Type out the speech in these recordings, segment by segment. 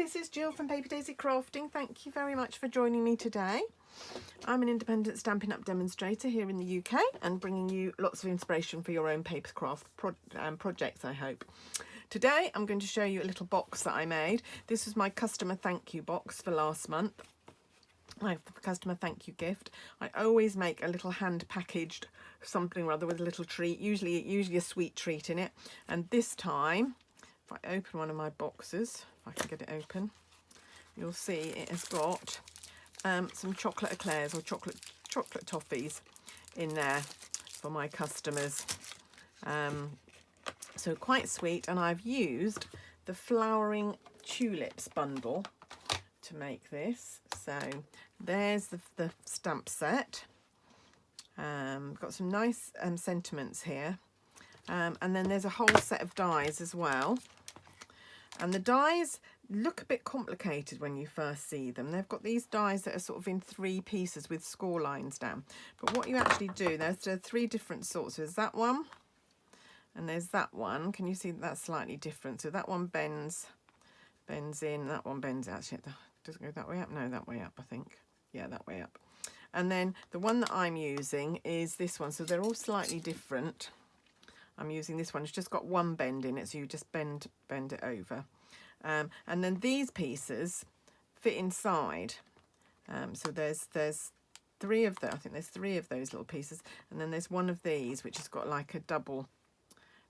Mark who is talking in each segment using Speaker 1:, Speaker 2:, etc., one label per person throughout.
Speaker 1: this is Jill from Paper Daisy Crafting. Thank you very much for joining me today. I'm an independent Stampin' Up demonstrator here in the UK and bringing you lots of inspiration for your own paper craft projects, I hope. Today I'm going to show you a little box that I made. This was my customer thank you box for last month. My customer thank you gift. I always make a little hand packaged something or other with a little treat, usually a sweet treat in it. And this time, if I open one of my boxes, if I can get it open, you'll see it has got some chocolate eclairs or chocolate toffees in there for my customers. So quite sweet, and I've used the flowering tulips bundle to make this. So there's the stamp set. Got some nice sentiments here, and then there's a whole set of dies as well. And the dies look a bit complicated when you first see them. They've got these dies that are sort of in 3 pieces with score lines down. But what you actually do, there's 3 different sorts. So there's that one, and there's that one. Can you see that's slightly different? So that one bends in, that one bends, actually, does it go that way up? No, that way up, I think. Yeah, that way up. And then the one that I'm using is this one. So they're all slightly different. I'm using this one. It's just got one bend in it, so you just bend it over. And then these pieces fit inside. So there's 3 of them. I think there's 3 of those little pieces, and then there's one of these which has got like a double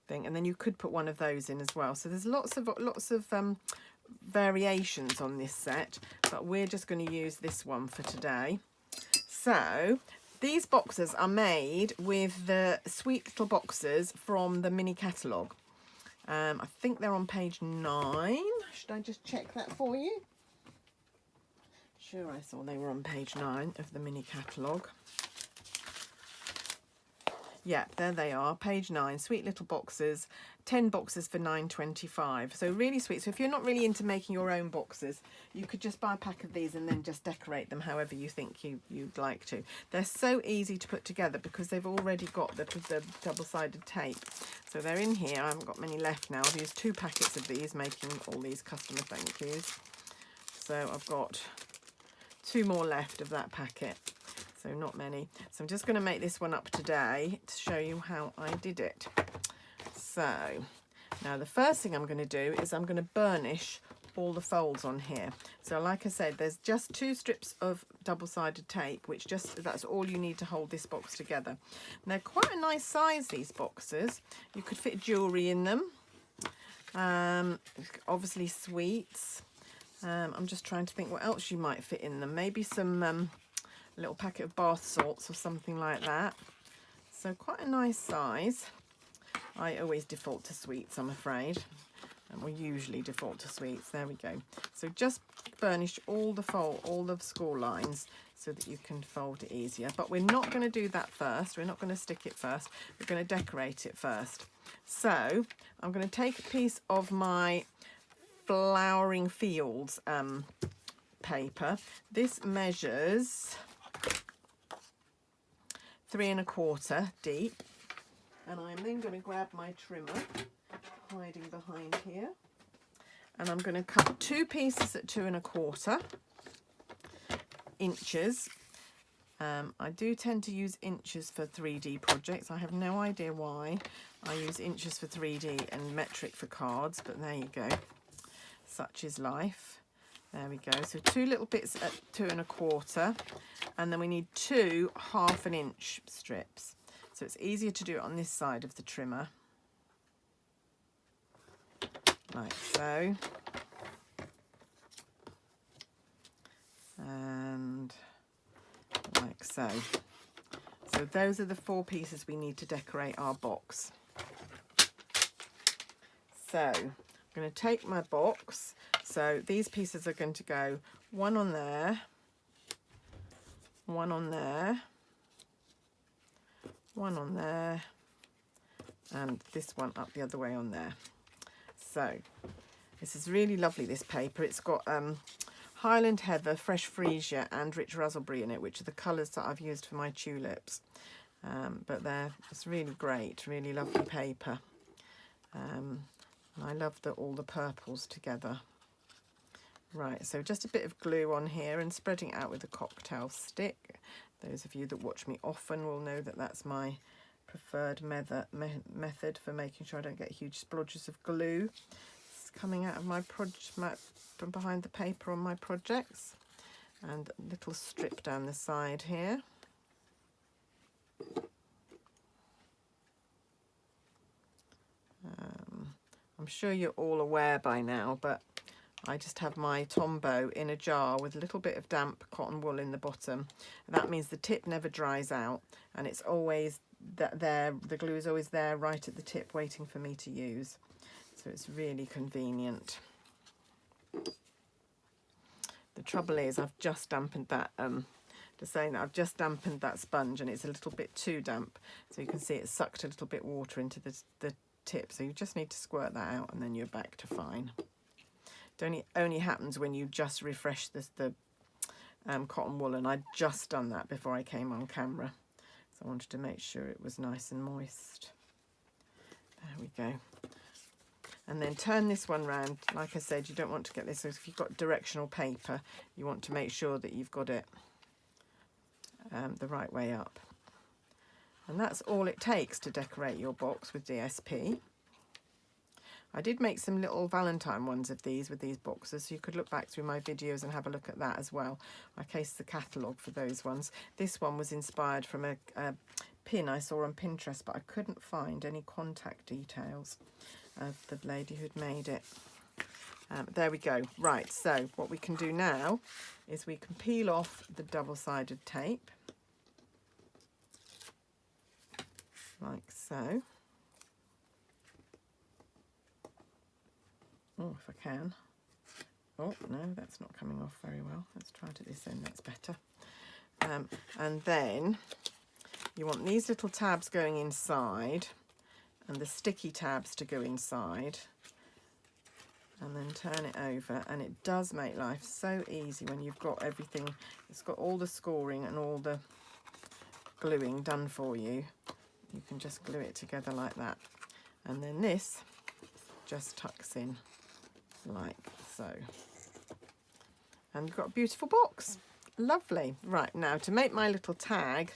Speaker 1: thing, and then you could put one of those in as well. So there's lots of variations on this set, but we're just going to use this one for today. So these boxes are made with the sweet little boxes from the mini catalogue. I think they're on page 9. Should I just check that for you? Sure, I saw they were on page 9 of the mini catalogue. Yeah, there they are, page 9, sweet little boxes, 10 boxes for £9.25. So really sweet. So if you're not really into making your own boxes, you could just buy a pack of these and then just decorate them however you think you'd like to. They're so easy to put together because they've already got the double-sided tape. So they're in here. I haven't got many left now. I've used 2 packets of these, making all these customer thank yous. So I've got 2 more left of that packet. So not many. So I'm just going to make this one up today to show you how I did it. So now the first thing I'm going to do is I'm going to burnish all the folds on here. So like I said, there's just 2 strips of double-sided tape, which that's all you need to hold this box together. And they're quite a nice size, these boxes. You could fit jewellery in them. Obviously sweets. I'm just trying to think what else you might fit in them. Maybe some a little packet of bath salts or something like that. So quite a nice size. I always default to sweets, I'm afraid, and we usually default to sweets. There we go. So just burnish all the score lines so that you can fold it easier. But we're not going to do that first. We're not going to stick it first. We're going to decorate it first. So I'm going to take a piece of my Flowering Fields paper. This measures 3 1/4 deep, and I'm then going to grab my trimmer hiding behind here, and I'm going to cut 2 pieces at 2 1/4 inches. I do tend to use inches for 3D projects. I have no idea why I use inches for 3D and metric for cards, but there you go. Such is life. There we go. So 2 little bits at 2 1/4, and then we need 2 1/2 inch strips. So it's easier to do it on this side of the trimmer, like so. And like so. So those are the 4 pieces we need to decorate our box. So I'm going to take my box. So these pieces are going to go one on there, one on there, one on there, and this one up the other way on there. So this is really lovely, this paper. It's got Highland Heather, Fresh Freesia and Rich Raspberry in it, which are the colours that I've used for my tulips. But it's really great, really lovely paper. And I love all the purples together. Right, so just a bit of glue on here and spreading it out with a cocktail stick. Those of you that watch me often will know that that's my preferred method for making sure I don't get huge splodges of glue coming out of my from behind the paper on my projects. And a little strip down the side here. I'm sure you're all aware by now, but I just have my Tombow in a jar with a little bit of damp cotton wool in the bottom. That means the tip never dries out, and it's always there. The glue is always there right at the tip waiting for me to use. So it's really convenient. The trouble is I've just dampened that, just saying that I've just dampened that sponge and it's a little bit too damp. So you can see it sucked a little bit water into the tip. So you just need to squirt that out and then you're back to fine. It only happens when you just refresh the cotton wool, and I'd just done that before I came on camera. So I wanted to make sure it was nice and moist. There we go. And then turn this one round. Like I said, you don't want to get this. So if you've got directional paper, you want to make sure that you've got it the right way up. And that's all it takes to decorate your box with DSP. I did make some little Valentine ones of these with these boxes, so you could look back through my videos and have a look at that as well. I cased the catalogue for those ones. This one was inspired from a pin I saw on Pinterest, but I couldn't find any contact details of the lady who'd made it. There we go. Right, so what we can do now is we can peel off the double-sided tape, like so. Oh, if I can. Oh, no, that's not coming off very well. Let's try it at this end, that's better. And then you want these little tabs going inside and the sticky tabs to go inside. And then turn it over, and it does make life so easy when you've got everything. It's got all the scoring and all the gluing done for you. You can just glue it together like that. And then this just tucks in like so. And you've got a beautiful box. Lovely. Right, now to make my little tag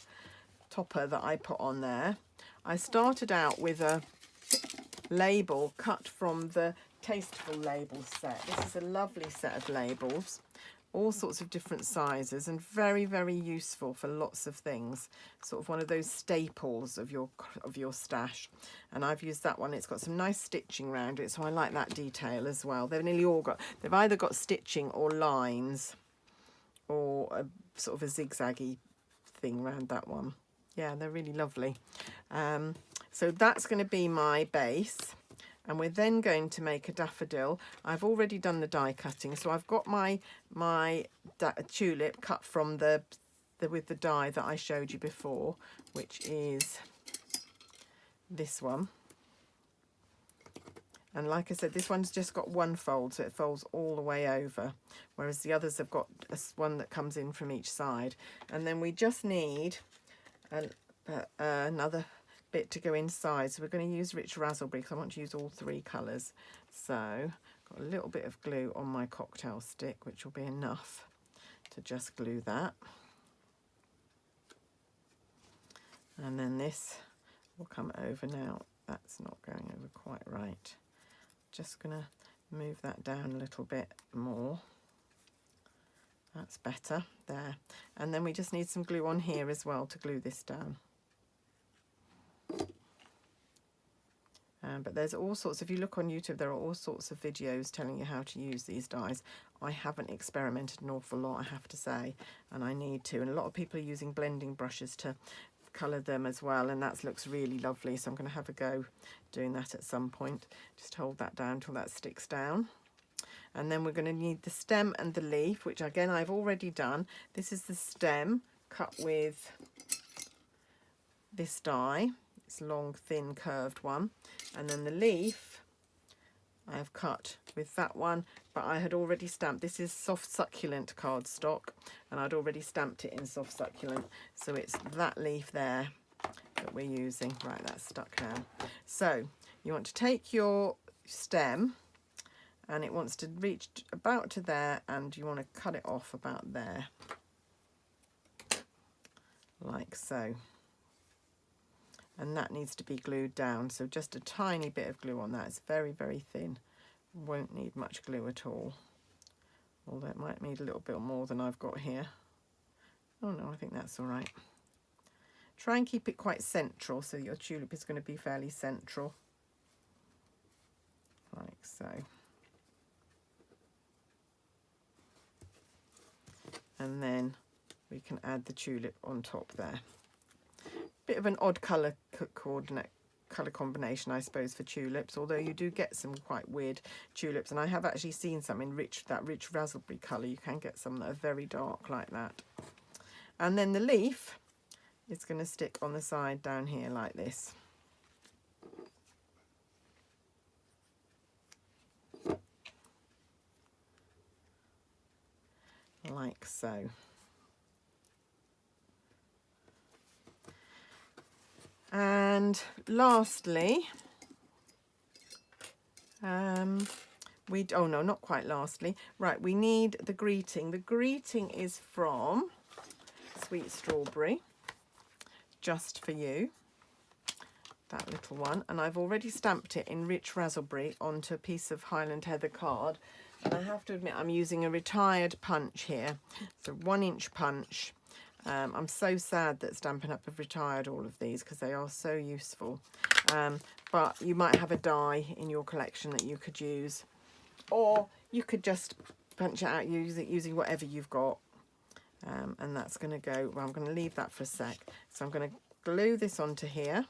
Speaker 1: topper that I put on there, I started out with a label cut from the Tasteful label set. This is a lovely set of labels, all sorts of different sizes, and very, very useful for lots of things. Sort of one of those staples of your stash. And I've used that one. It's got some nice stitching around it, so I like that detail as well. They've nearly all got, they've either got stitching or lines, or a sort of a zigzaggy thing around that one. Yeah, they're really lovely. So that's going to be my base. And we're then going to make a daffodil. I've already done the die cutting, so I've got my tulip cut from with the die that I showed you before, which is this one. And like I said, this one's just got one fold, so it folds all the way over, whereas the others have got one that comes in from each side. And then we just need another bit to go inside, so we're going to use Rich Raspberry because I want to use all three colours. So got a little bit of glue on my cocktail stick, which will be enough to just glue that. And then this will come over now. That's not going over quite right. Just going to move that down a little bit more. That's better there. And then we just need some glue on here as well to glue this down. But there's all sorts, if you look on YouTube, there are all sorts of videos telling you how to use these dies. I haven't experimented an awful lot, I have to say, and I need to. And a lot of people are using blending brushes to colour them as well, and that looks really lovely. So I'm going to have a go doing that at some point. Just hold that down until that sticks down. And then we're going to need the stem and the leaf, which again I've already done. This is the stem cut with this die. It's a long, thin, curved one. And then the leaf I have cut with that one, but I had already stamped. This is soft succulent cardstock, and I'd already stamped it in soft succulent. So it's that leaf there that we're using. Right, that's stuck now. So you want to take your stem and it wants to reach about to there, and you want to cut it off about there, like so. And that needs to be glued down, so just a tiny bit of glue on that. It's very, very thin. Won't need much glue at all, although it might need a little bit more than I've got here. Oh no, I think that's all right. Try and keep it quite central, so your tulip is going to be fairly central, like so. And then we can add the tulip on top there. Bit of an odd colour combination, I suppose, for tulips, although you do get some quite weird tulips, and I have actually seen some in that rich raspberry colour. You can get some that are very dark like that. And then the leaf is going to stick on the side down here like this. Like so. And lastly, oh no, not quite lastly. Right, we need the greeting. The greeting is from Sweet Strawberry, just for you, that little one. And I've already stamped it in rich raspberry onto a piece of Highland Heather card. And I have to admit, I'm using a retired punch here. It's a 1-inch punch. I'm so sad that Stampin' Up have retired all of these because they are so useful. But you might have a die in your collection that you could use, or you could just punch it out using whatever you've got. And that's going to go, well, I'm going to leave that for a sec. So I'm going to glue this onto here.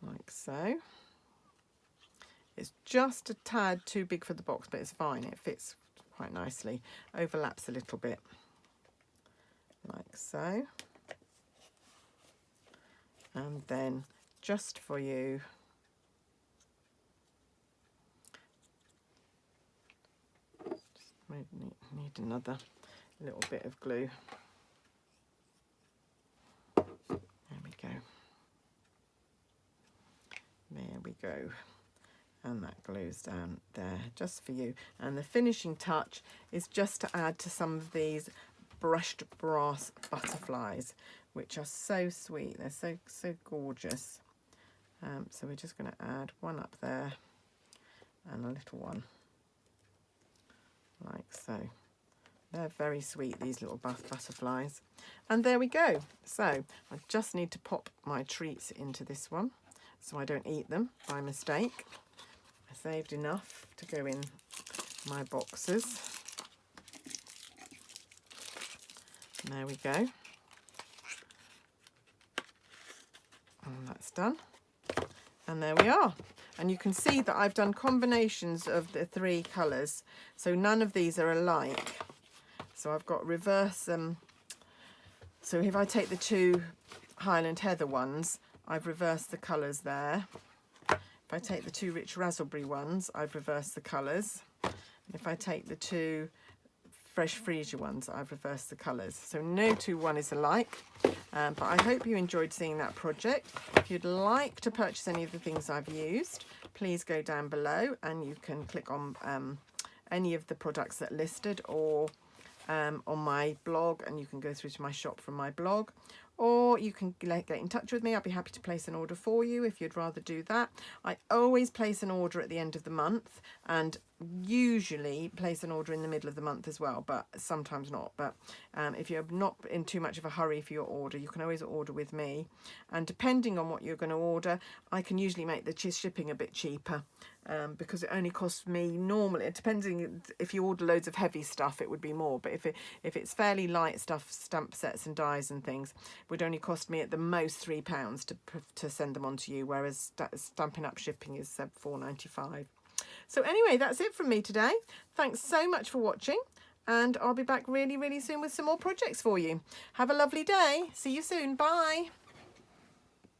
Speaker 1: Like so. It's just a tad too big for the box, but it's fine. It fits quite nicely. Overlaps a little bit, like so. And then just for you, just need another little bit of glue. There we go. There we go. And that glues down there just for you. And the finishing touch is just to add to some of these brushed brass butterflies, which are so sweet. They're so gorgeous. So we're just going to add one up there and a little one, like so. They're very sweet, these little butterflies. And there we go. So I just need to pop my treats into this one so I don't eat them by mistake. Saved enough to go in my boxes. And there we go. And that's done. And there we are. And you can see that I've done combinations of the 3 colours. So none of these are alike. So I've got reverse. So if I take the 2 Highland Heather ones, I've reversed the colours there. If I take the 2 rich raspberry ones, I've reversed the colours. If I take the 2 fresh freesia ones, I've reversed the colours. So no 2 one is alike. But I hope you enjoyed seeing that project. If you'd like to purchase any of the things I've used, please go down below and you can click on any of the products that are listed, or on my blog, and you can go through to my shop from my blog. Or you can get in touch with me. I'll be happy to place an order for you if you'd rather do that. I always place an order at the end of the month, and usually place an order in the middle of the month as well, but sometimes not. But if you're not in too much of a hurry for your order, you can always order with me. And depending on what you're going to order, I can usually make the shipping a bit cheaper, because it only costs me normally, depending if you order loads of heavy stuff, it would be more. But if it's fairly light stuff, stamp sets and dies and things, it would only cost me at the most £3 to send them on to you, whereas Stampin' Up shipping is £4.95. So anyway, that's it from me today. Thanks so much for watching, and I'll be back really, really soon with some more projects for you. Have a lovely day. See you soon. Bye.